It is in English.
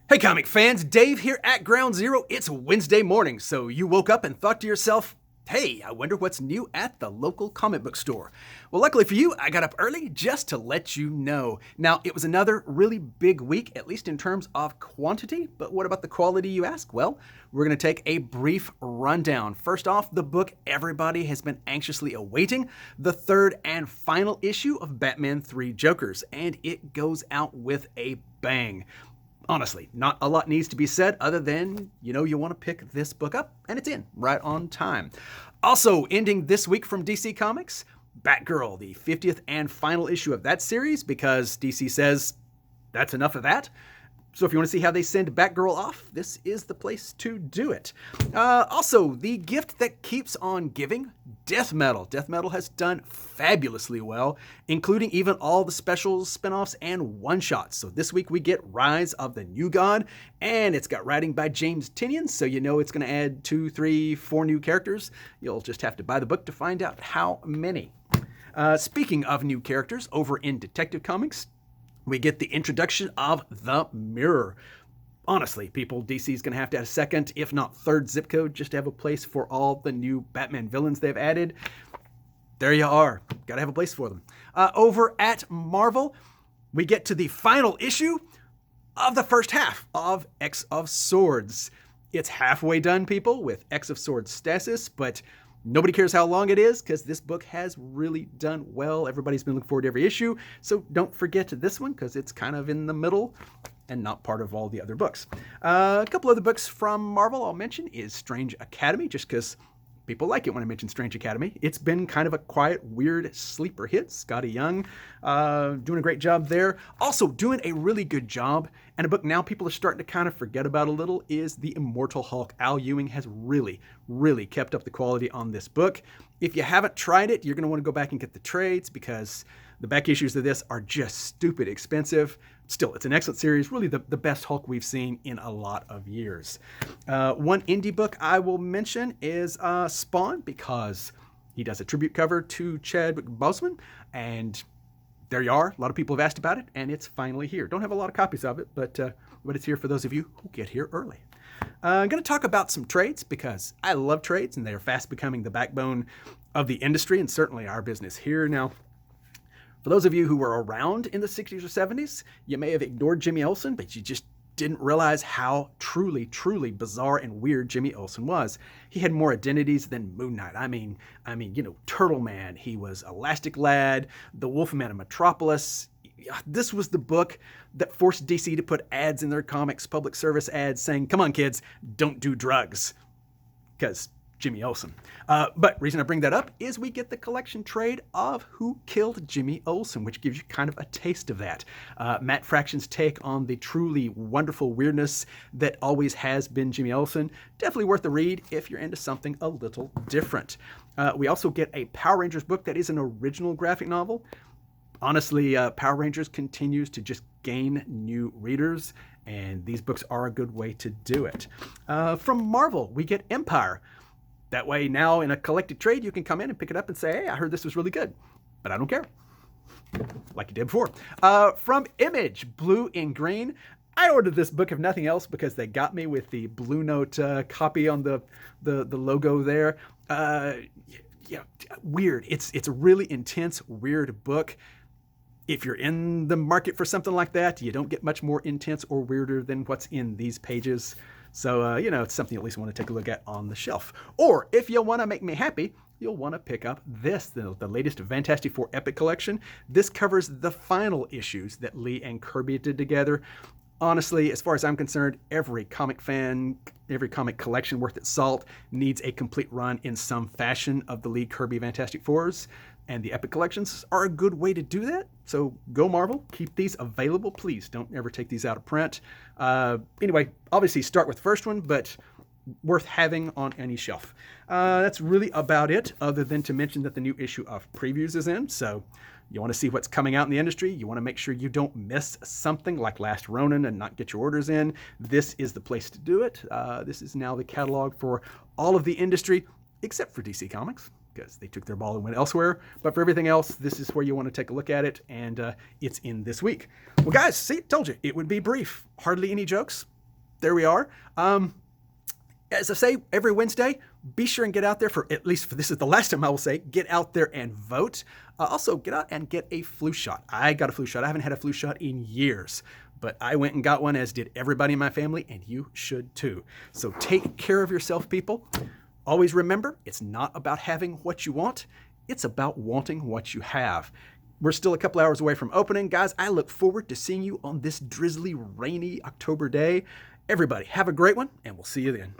Hey comic fans, Dave here at Ground Zero. It's Wednesday morning, so you woke up and thought to yourself, hey, I wonder what's new at the local comic book store. Well, luckily for you, I got up early just to let you know. Now, it was another really big week, at least in terms of quantity, but what about the quality, you ask? Well, we're going to take a brief rundown. First off, the book everybody has been anxiously awaiting, the third and final issue of Batman 3 Jokers, and it goes out with a bang. Honestly, not a lot needs to be said other than, you want to pick this book up, and it's in right on time. Also, ending this week from DC Comics, Batgirl, the 50th and final issue of that series, because DC says that's enough of that. So if you want to see how they send Batgirl off, this is the place to do it. Also, the gift that keeps on giving, Death Metal. Death Metal has done fabulously well, including even all the specials, spinoffs, and one-shots. So this week we get Rise of the New God, and it's got writing by James Tynion, so you know it's going to add 2, 3, 4 new characters. You'll just have to buy the book to find out how many. Speaking of new characters, over in Detective Comics, we get the introduction of the Mirror. Honestly, people, DC's going to have a second, if not third zip code just to have a place for all the new Batman villains they've added. There you are. Got to have a place for them. Over at Marvel, we get to the final issue of the first half of X of Swords. It's halfway done, people, with X of Swords stasis, but nobody cares how long it is because this book has really done well. Everybody's been looking forward to every issue, so don't forget this one because it's kind of in the middle and not part of all the other books. A couple other books from Marvel I'll mention is Strange Academy, just because people like it when I mention Strange Academy. It's been kind of a quiet, weird sleeper hit. Scotty Young doing a great job there. Also doing a really good job, and a book now people are starting to kind of forget about a little, is The Immortal Hulk. Al Ewing has really kept up the quality on this book. If you haven't tried it, you're going to want to go back and get the trades because the back issues of this are just stupid expensive. Still, it's an excellent series, really the best Hulk we've seen in a lot of years. One indie book I will mention is Spawn, because he does a tribute cover to Chadwick Boseman, and there you are. A lot of people have asked about it, and it's finally here. Don't have a lot of copies of it, but it's here for those of you who get here early. I'm going to talk about some trades because I love trades, and they're fast becoming the backbone of the industry, and certainly our business here now. For those of you who were around in the 60s or 70s, you may have ignored Jimmy Olsen, but you just didn't realize how truly bizarre and weird Jimmy Olsen was. He had more identities than Moon Knight. I mean, Turtle Man. He was Elastic Lad, the Wolfman of Metropolis. This was the book that forced DC to put ads in their comics, public service ads saying, come on kids, don't do drugs. Because Jimmy Olsen. But reason I bring that up is we get the collection trade of Who Killed Jimmy Olsen, which gives you kind of a taste of that. Matt Fraction's take on the truly wonderful weirdness that always has been Jimmy Olsen. Definitely worth the read if you're into something a little different. We also get a Power Rangers book that is an original graphic novel. Honestly, Power Rangers continues to just gain new readers, and these books are a good way to do it. From Marvel, we get Empire. That way now in a collected trade, you can come in and pick it up and say, hey, I heard this was really good, but I don't care, like you did before. From Image, Blue and Green. I ordered this book, if nothing else, because they got me with the Blue Note copy on the logo there. Weird. It's a really intense, weird book. If you're in the market for something like that, you don't get much more intense or weirder than what's in these pages. So, it's something you at least want to take a look at on the shelf. Or if you want to make me happy, you'll want to pick up this, the latest Fantastic Four Epic Collection. This covers the final issues that Lee and Kirby did together. Honestly, as far as I'm concerned, every comic fan, every comic collection worth its salt needs a complete run in some fashion of the Lee Kirby Fantastic Fours. And the Epic Collections are a good way to do that. So go Marvel, keep these available. Please don't ever take these out of print. Anyway, obviously start with the first one, but worth having on any shelf. That's really about it, other than to mention that the new issue of Previews is in. So you want to see what's coming out in the industry. You want to make sure you don't miss something like Last Ronin and not get your orders in. This is the place to do it. This is now the catalog for all of the industry, except for DC Comics, because they took their ball and went elsewhere. But for everything else, this is where you want to take a look at it, and it's in this week. Well, guys, see, told you, it would be brief. Hardly any jokes. there we are. As I say, every Wednesday, be sure and get out there this is the last time I will say, get out there and vote. Also, get out and get a flu shot. I got a flu shot. I haven't had a flu shot in years, but I went and got one, as did everybody in my family, and you should too. So take care of yourself, people. Always remember, it's not about having what you want. It's about wanting what you have. We're still a couple hours away from opening. Guys, I look forward to seeing you on this drizzly, rainy October day. Everybody, have a great one, and we'll see you then.